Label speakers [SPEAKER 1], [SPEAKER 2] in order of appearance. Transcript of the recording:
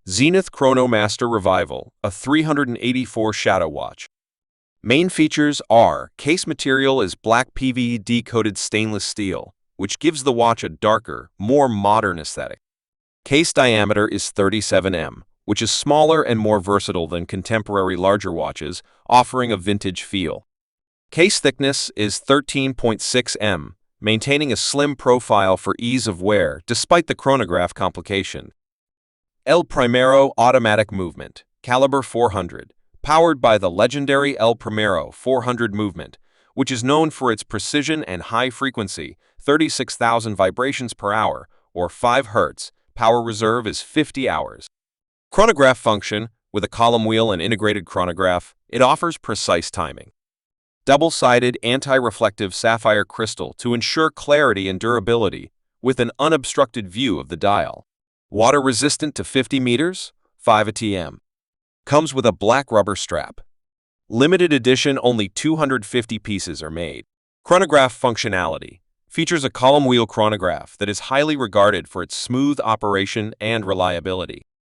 [SPEAKER 1] Zenith Chrono Master Revival, a 384 shadow watch. Main features are: case material is black PVD-coated stainless steel, which gives the watch a darker, more modern aesthetic. Case diameter is 37 m, which is smaller and more versatile than contemporary larger watches, offering a vintage feel. Case thickness is 13.6 m, maintaining a slim profile for ease of wear despite the chronograph complication. El Primero automatic movement, caliber 400, powered by the legendary El Primero 400 movement, which is known for its precision and high frequency, 36,000 vibrations per hour, or 5 Hz. Power reserve is 50 hours. Chronograph function, with a column wheel and integrated chronograph, it offers precise timing. Double-sided anti-reflective sapphire crystal to ensure clarity and durability, with an unobstructed view of the dial. Water resistant to 50 meters, 5 atm. Comes with a black rubber strap. Limited edition, only 250 pieces are made. Chronograph functionality features a column wheel chronograph that is highly regarded for its smooth operation and reliability.